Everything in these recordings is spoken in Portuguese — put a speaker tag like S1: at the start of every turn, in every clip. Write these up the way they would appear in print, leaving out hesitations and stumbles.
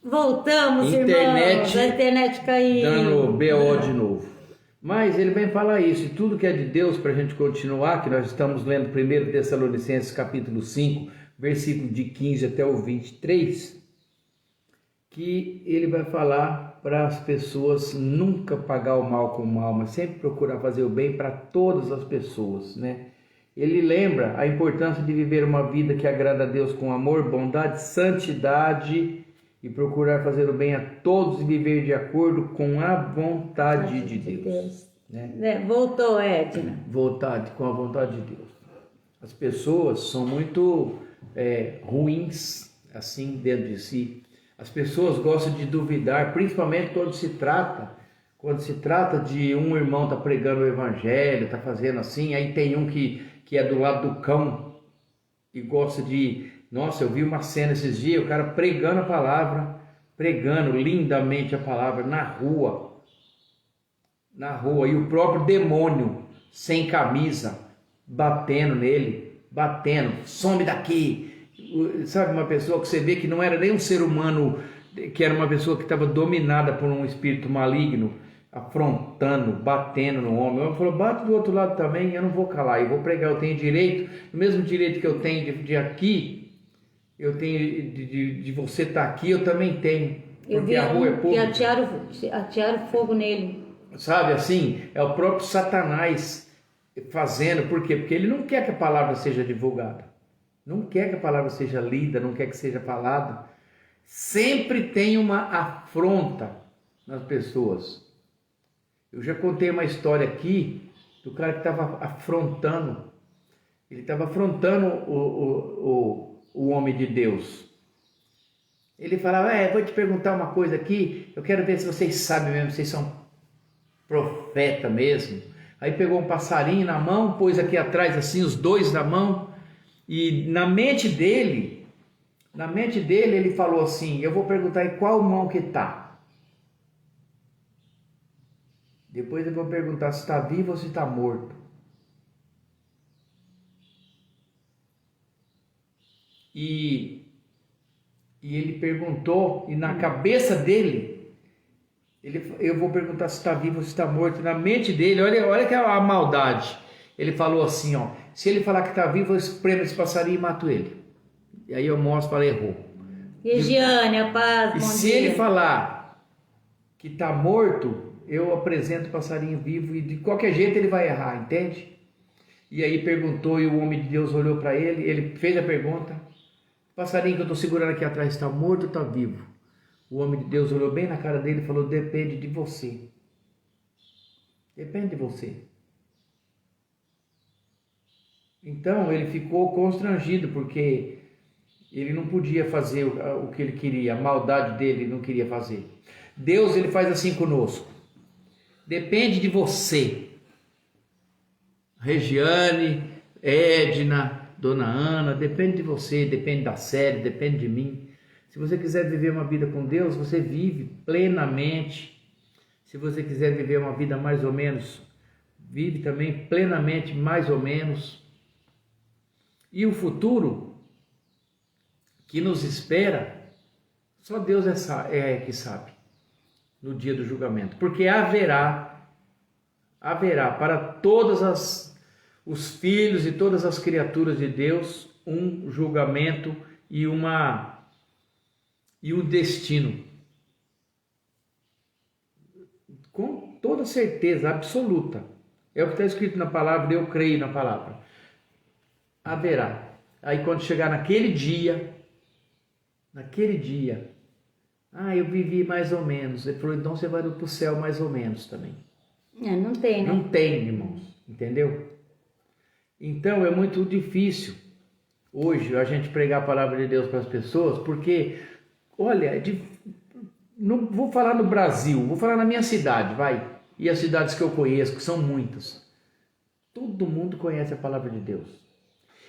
S1: Voltamos,
S2: Internet
S1: irmãos. A internet caiu.
S2: dando BO de novo. Mas ele vem falar isso, e tudo que é de Deus para a gente continuar, que nós estamos lendo 1 Tessalonicenses capítulo 5, versículo de 15 até o 23, que ele vai falar para as pessoas nunca pagar o mal com o mal, mas sempre procurar fazer o bem para todas as pessoas, né? Ele lembra a importância de viver uma vida que agrada a Deus com amor, bondade, santidade e procurar fazer o bem a todos e viver de acordo com a vontade de Deus. Né?
S1: Voltou, Edna.
S2: Vontade, com a vontade de Deus. As pessoas são muito ruins assim dentro de si. As pessoas gostam de duvidar, principalmente quando se trata de um irmão tá pregando o evangelho, tá fazendo assim, aí tem um que é do lado do cão e gosta de... Nossa, eu vi uma cena esses dias, o cara pregando a palavra, pregando lindamente a palavra na rua, e o próprio demônio, sem camisa, batendo nele, some daqui. Sabe, uma pessoa que você vê que não era nem um ser humano, que era uma pessoa que estava dominada por um espírito maligno, afrontando, batendo no homem. O homem falou, bate do outro lado também, eu não vou calar, eu vou pregar, eu tenho direito, o mesmo direito que eu tenho de aqui, eu tenho de você estar aqui, eu também tenho, porque a rua é pública.
S1: Que atearam fogo nele.
S2: Sabe, assim, é o próprio Satanás fazendo, por quê? Porque ele não quer que a palavra seja divulgada, não quer que a palavra seja lida, não quer que seja falada. Sempre tem uma afronta nas pessoas. Eu já contei uma história aqui do cara que estava afrontando. Ele estava afrontando o homem de Deus. Ele falava, vou te perguntar uma coisa aqui, eu quero ver se vocês sabem mesmo, vocês são profeta mesmo. Aí pegou um passarinho na mão, pôs aqui atrás assim, os dois na mão, e na mente dele ele falou assim, eu vou perguntar em qual mão que está. Depois eu vou perguntar se está vivo ou se está morto. E ele perguntou, e na cabeça dele, eu vou perguntar se está vivo ou se está morto. Na mente dele, olha que é a maldade. Ele falou assim, se ele falar que está vivo, eu espremo esse passarinho e mato ele. E aí eu mostro, falei, errou.
S1: Regiane, a paz,
S2: e
S1: bom
S2: se
S1: dia.
S2: Ele falar que está morto, eu apresento o passarinho vivo e de qualquer jeito ele vai errar, entende? E aí perguntou e o homem de Deus olhou para ele, ele fez a pergunta, o passarinho que eu estou segurando aqui atrás está morto ou está vivo? O homem de Deus olhou bem na cara dele e falou, depende de você. Depende de você. Então ele ficou constrangido porque ele não podia fazer o que ele queria, a maldade dele ele não queria fazer. Deus, ele faz assim conosco. Depende de você. Regiane, Edna, Dona Ana, depende de você, depende da série, depende de mim. Se você quiser viver uma vida com Deus, você vive plenamente. Se você quiser viver uma vida mais ou menos, vive também plenamente, mais ou menos. E o futuro que nos espera, só Deus é que sabe, no dia do julgamento. Porque haverá para todos os filhos e todas as criaturas de Deus um julgamento e um destino. Com toda certeza absoluta. É o que está escrito na palavra, eu creio na palavra. Haverá. Aí quando chegar naquele dia, eu vivi mais ou menos. Ele falou, então você vai para o céu mais ou menos também.
S1: Não tem, né?
S2: Não tem, irmãos, entendeu? Então é muito difícil hoje a gente pregar a palavra de Deus para as pessoas, porque, olha, não vou falar no Brasil, vou falar na minha cidade, e as cidades que eu conheço, que são muitas. Todo mundo conhece a palavra de Deus.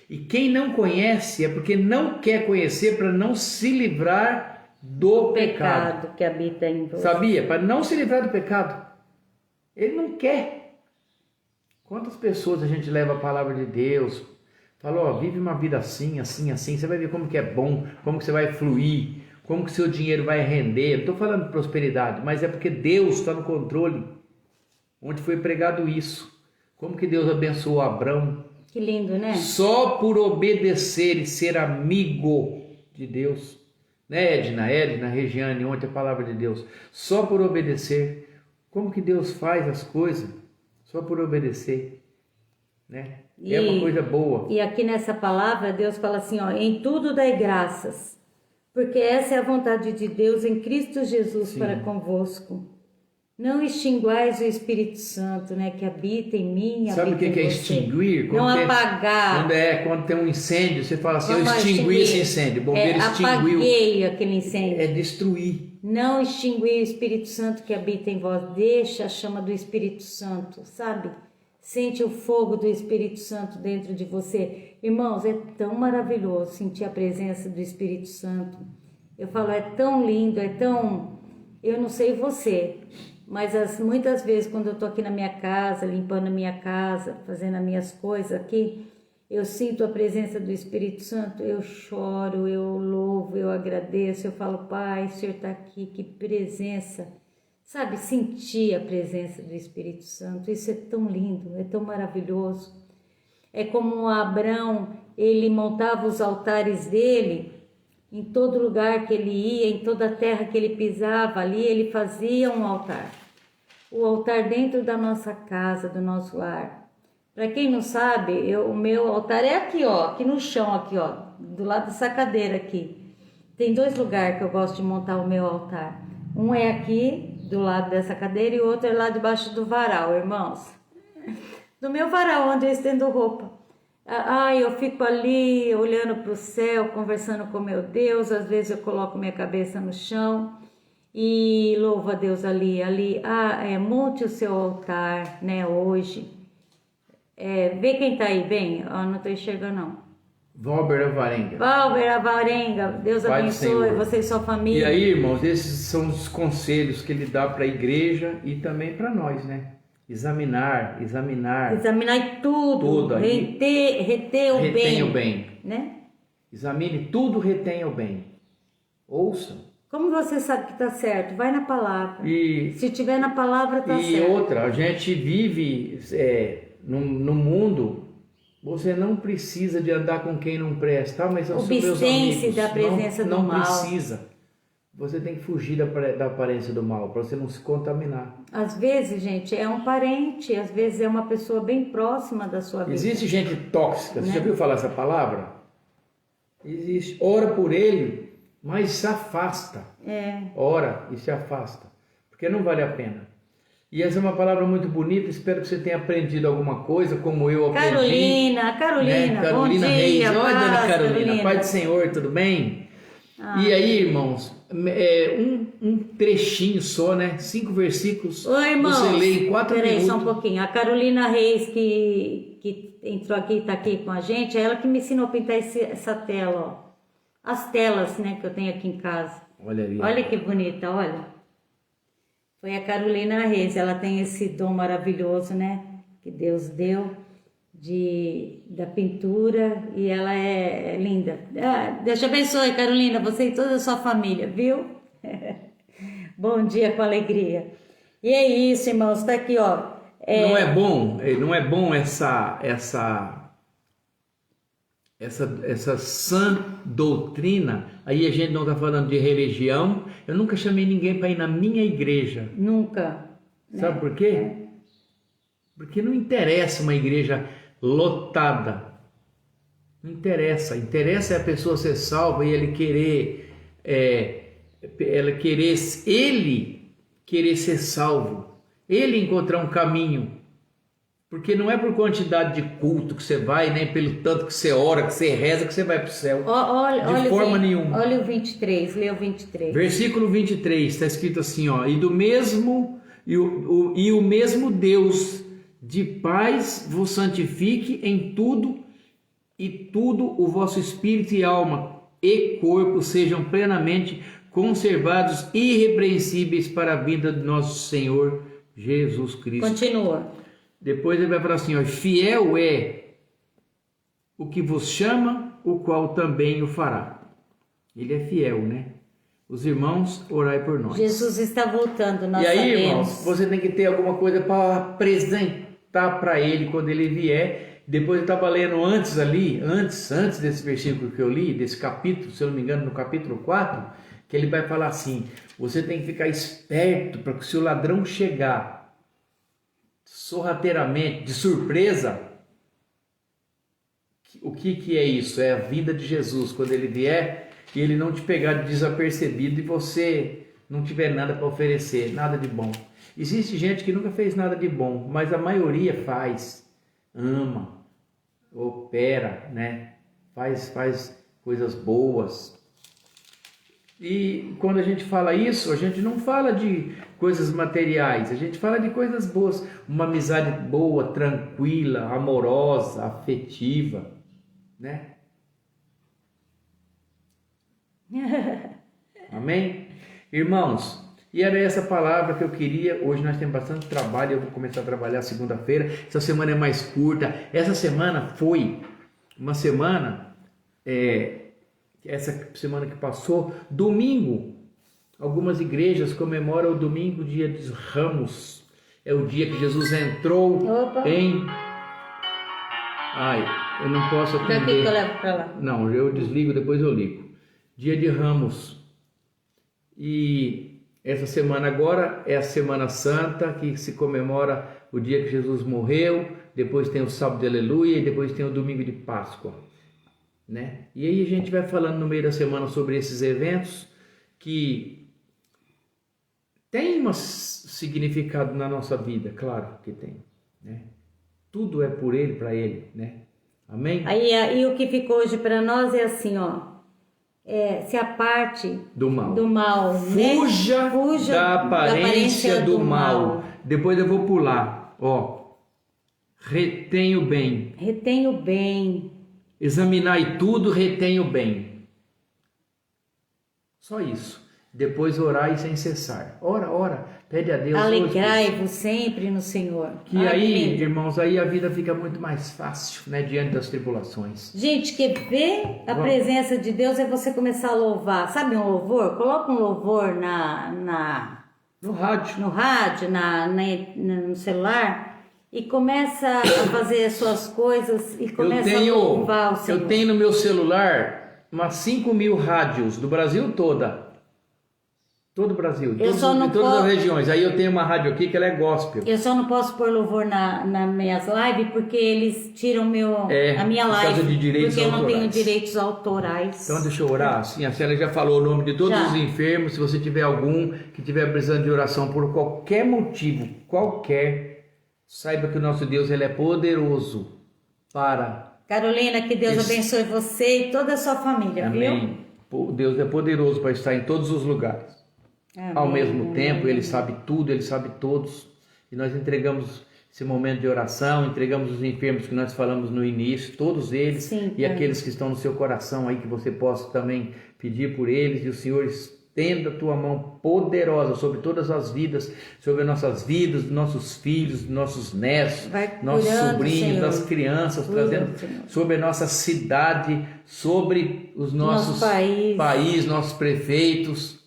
S2: E quem não conhece é porque não quer conhecer para não se livrar do pecado
S1: que habita em você.
S2: Sabia? Para não se livrar do pecado. Ele não quer. Quantas pessoas a gente leva a palavra de Deus, fala, vive uma vida assim, assim, assim, você vai ver como que é bom, como que você vai fluir. como que seu dinheiro vai render. Não estou falando de prosperidade, mas é porque Deus está no controle. Onde foi pregado isso? Como que Deus abençoou Abrão?
S1: Que lindo, né?
S2: Só por obedecer e ser amigo de Deus. Né, Edna, Regiane, ontem a palavra de Deus. Só por obedecer. Como que Deus faz as coisas? Só por obedecer. Né? É uma coisa boa.
S1: E aqui nessa palavra, Deus fala assim, ó, em tudo dai graças, porque essa é a vontade de Deus em Cristo Jesus. Sim. Para convosco. Não extinguais o Espírito Santo, né, que habita em mim.
S2: Sabe o que é extinguir?
S1: Não apagar.
S2: Quando tem um incêndio, você fala assim, eu extingui esse incêndio. O bombeiro extinguiu.
S1: Apaguei aquele incêndio.
S2: É destruir.
S1: Não extinguir o Espírito Santo que habita em vós. Deixa a chama do Espírito Santo, sabe? Sente o fogo do Espírito Santo dentro de você. Irmãos, é tão maravilhoso sentir a presença do Espírito Santo. Eu falo, é tão lindo, é tão... Eu não sei você, mas muitas vezes quando eu estou aqui na minha casa, limpando a minha casa, fazendo as minhas coisas aqui, eu sinto a presença do Espírito Santo, eu choro, eu louvo, eu agradeço, eu falo, Pai, o Senhor está aqui, que presença. Sabe, sentir a presença do Espírito Santo, isso é tão lindo, é tão maravilhoso. É como Abrão, ele montava os altares dele, em todo lugar que ele ia, em toda a terra que ele pisava, ali ele fazia um altar. O altar dentro da nossa casa, do nosso lar. Para quem não sabe, o meu altar é aqui, ó, aqui no chão, aqui, ó, do lado dessa cadeira aqui. Tem 2 lugares que eu gosto de montar o meu altar. Um é aqui, do lado dessa cadeira, e o outro é lá debaixo do varal, irmãos. Do meu varal, onde eu estendo roupa. Eu fico ali, olhando para o céu, conversando com meu Deus. Às vezes eu coloco minha cabeça no chão e louvo a Deus ali. Monte o seu altar, né, hoje. Vê quem tá aí, vem. Não estou enxergando, não.
S2: Valber Avarenga.
S1: Valber Avarenga, Deus
S2: Pai
S1: abençoe você e sua família.
S2: E aí, irmãos, esses são os conselhos que ele dá para a igreja e também para nós, né? Examinar tudo reter o bem, né? Examine tudo, retenha o bem. Ouça.
S1: Como você sabe que está certo? Vai na palavra. Se tiver na palavra, está certo.
S2: E outra, a gente vive no mundo. Você não precisa de andar com quem não presta, mas são seus amigos.
S1: Da presença do mal.
S2: Não precisa. Você tem que fugir da aparência do mal, para você não se contaminar.
S1: Às vezes, gente, é um parente, às vezes é uma pessoa bem próxima da sua vida.
S2: Existe gente tóxica, você já viu falar essa palavra? Existe. Ora por ele, mas se afasta. Ora e se afasta, porque não vale a pena. E essa é uma palavra muito bonita, espero que você tenha aprendido alguma coisa, como eu aprendi.
S1: Carolina, bom dia,
S2: Reis. Oi,
S1: paz,
S2: dona Carolina,
S1: Carolina.
S2: Pai do Senhor, tudo bem? E aí, irmãos, um trechinho só, né? 5 versículos.
S1: Oi, irmãos.
S2: Você lê em 4 minutos.
S1: Peraí, só um pouquinho. A Carolina Reis, que entrou aqui e está aqui com a gente, é ela que me ensinou a pintar essa tela, ó. As telas, né, que eu tenho aqui em casa.
S2: Olha ali.
S1: Olha que bonita, olha. Foi a Carolina Reis, ela tem esse dom maravilhoso, né, que Deus deu da pintura, e ela é linda. Deus te abençoe, Carolina, você e toda a sua família, viu? Bom dia com alegria. E é isso, irmãos, tá aqui, ó.
S2: Não é bom essa sã doutrina. Aí a gente não está falando de religião. Eu nunca chamei ninguém para ir na minha igreja.
S1: Nunca.
S2: Sabe por quê? Porque não interessa uma igreja lotada. Não interessa. Interessa é a pessoa ser salva e ele querer ser salvo. Ele encontrar um caminho. Porque não é por quantidade de culto que você vai, nem pelo tanto que você ora, que você reza, que você vai para o céu. De forma nenhuma.
S1: Olha o 23, lê o 23.
S2: Versículo 23, está escrito assim, ó. E o mesmo Deus de paz vos santifique em tudo, e tudo o vosso espírito e alma e corpo sejam plenamente conservados irrepreensíveis para a vida do nosso Senhor Jesus Cristo.
S1: Continua.
S2: Depois ele vai falar assim, ó, fiel é o que vos chama, o qual também o fará. Ele é fiel, né? Os irmãos, orai por nós.
S1: Jesus está voltando, nós
S2: E aí,
S1: sabemos.
S2: irmãos, você tem que ter alguma coisa para apresentar para ele quando ele vier. Depois eu estava lendo antes desse versículo que eu li, desse capítulo, se eu não me engano, no capítulo 4, que ele vai falar assim: você tem que ficar esperto para que se o ladrão chegar sorrateiramente, de surpresa. O que é isso? É a vida de Jesus, quando ele vier e ele não te pegar de desapercebido e você não tiver nada para oferecer, nada de bom. Existe gente que nunca fez nada de bom, mas a maioria faz, ama, opera, né? Faz coisas boas. E quando a gente fala isso, a gente não fala de coisas materiais, a gente fala de coisas boas, uma amizade boa, tranquila, amorosa, afetiva, né? Amém? Irmãos, e era essa palavra que eu queria. Hoje nós temos bastante trabalho, eu vou começar a trabalhar segunda-feira. Essa semana é mais curta. Essa semana foi uma semana, essa semana que passou, domingo. Algumas igrejas comemoram o domingo, dia dos Ramos. É o dia que Jesus entrou em... Ai, eu não posso atender.
S1: Pra que eu levo pra lá?
S2: Não, eu desligo, depois eu ligo. Dia de Ramos. E essa semana agora é a Semana Santa, que se comemora o dia que Jesus morreu. Depois tem o Sábado de Aleluia e depois tem o Domingo de Páscoa, né? E aí a gente vai falando no meio da semana sobre esses eventos que tem um significado na nossa vida, claro que tem, né? Tudo é por Ele, para Ele, né? Amém?
S1: Aí o que ficou hoje para nós é assim, ó. Se aparte
S2: do mal,
S1: né?
S2: Fuja da aparência do mal. Depois eu vou pular, ó. Retém o bem.
S1: Retém o bem.
S2: Examinai tudo, retém o bem. Só isso. Depois orai sem cessar. Ora, pede a Deus.
S1: Alegrai-vos sempre no Senhor.
S2: Que aí, irmãos, aí a vida fica muito mais fácil, né, diante das tribulações.
S1: Gente, quer ver a presença de Deus é você começar a louvar. Sabe um louvor? Coloca um louvor
S2: no rádio,
S1: no celular e começa a fazer as suas coisas e começa a louvar o Senhor.
S2: Eu tenho no meu celular umas 5.000 rádios do Brasil todo o Brasil, todas as regiões. Aí eu tenho uma rádio aqui que ela é gospel.
S1: Eu só não posso pôr louvor nas minhas lives porque eles tiram a minha live.
S2: Por causa de direitos
S1: porque
S2: autorais.
S1: Eu não tenho direitos autorais.
S2: Então deixa eu orar. Assim, a Célia já falou o nome de todos os enfermos. Se você tiver algum que estiver precisando de oração por qualquer motivo, saiba que o nosso Deus ele é poderoso para...
S1: Carolina, que Deus abençoe você e toda a sua família.
S2: Amém. Viu? Deus é poderoso para estar em todos os lugares. Amém. Ao mesmo tempo, Ele sabe tudo, Ele sabe todos. E nós entregamos esse momento de oração, entregamos os enfermos que nós falamos no início, todos eles.
S1: Sim,
S2: e aqueles que estão no seu coração aí, que você possa também pedir por eles. E o Senhor estenda a tua mão poderosa sobre todas as vidas, sobre as nossas vidas, dos nossos filhos, dos nossos netos, nossos sobrinhos, Senhor, das crianças, trazendo sobre a nossa cidade, sobre os nossos países, nossos prefeitos.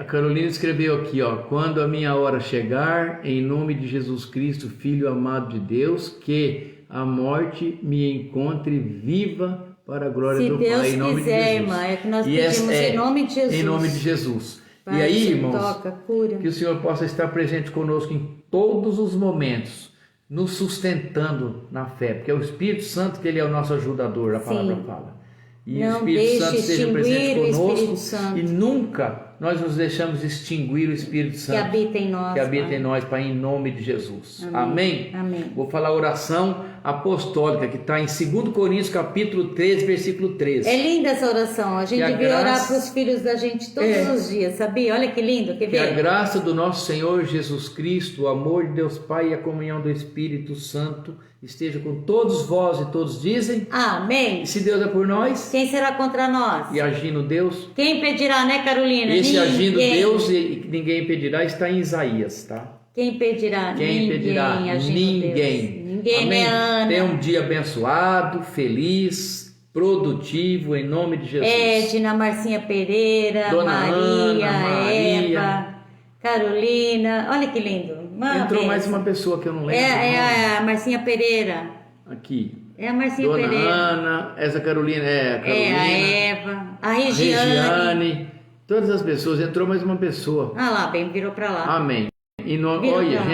S2: A Carolina escreveu aqui, ó: quando a minha hora chegar, em nome de Jesus Cristo, Filho amado de Deus, que a morte me encontre viva para a glória do Pai. Em nome de Jesus.
S1: Irmã, é que nós pedimos em nome de Jesus.
S2: Em nome de Jesus.
S1: Pai,
S2: e aí, irmãos,
S1: cura.
S2: Que o Senhor possa estar presente conosco em todos os momentos, nos sustentando na fé, porque é o Espírito Santo que ele é o nosso ajudador, a palavra fala. E o Espírito Santo esteja presente conosco e nunca nós nos deixamos extinguir o Espírito Santo
S1: que habita em nós,
S2: Pai, em nome de Jesus.
S1: Amém.
S2: Vou falar a oração apostólica que está em 2 Coríntios capítulo 13, versículo 13.
S1: É linda essa oração. A gente devia orar para os filhos da gente todos os dias, sabia? Olha que lindo. Quer ver?
S2: Que a graça do nosso Senhor Jesus Cristo, o amor de Deus Pai e a comunhão do Espírito Santo esteja com todos vós, e todos dizem
S1: amém.
S2: E se Deus é por nós,
S1: quem será contra nós?
S2: E agindo Deus,
S1: quem impedirá, né, Carolina?
S2: Esse agindo Deus e ninguém impedirá está em Isaías, tá?
S1: Quem impedirá?
S2: Quem impedirá? Ninguém.
S1: Ninguém,
S2: Amém?
S1: né, Ana?
S2: Tenha um dia abençoado, feliz, produtivo, em nome de Jesus.
S1: Edna, Marcinha Pereira,
S2: Dona
S1: Maria,
S2: Ana, Maria.
S1: Eva, Carolina. Olha que lindo.
S2: Entrou mais uma pessoa que eu não lembro.
S1: É a Marcinha Pereira.
S2: Aqui.
S1: É a Marcinha
S2: Dona
S1: Pereira.
S2: Ana, essa Carolina, a Carolina.
S1: É a Eva, a
S2: A
S1: Regiane.
S2: Regiane. Todas as pessoas, entrou mais uma pessoa.
S1: Ah lá, bem, virou pra lá.
S2: Amém. E no,
S1: Virou
S2: olha,
S1: pra lá.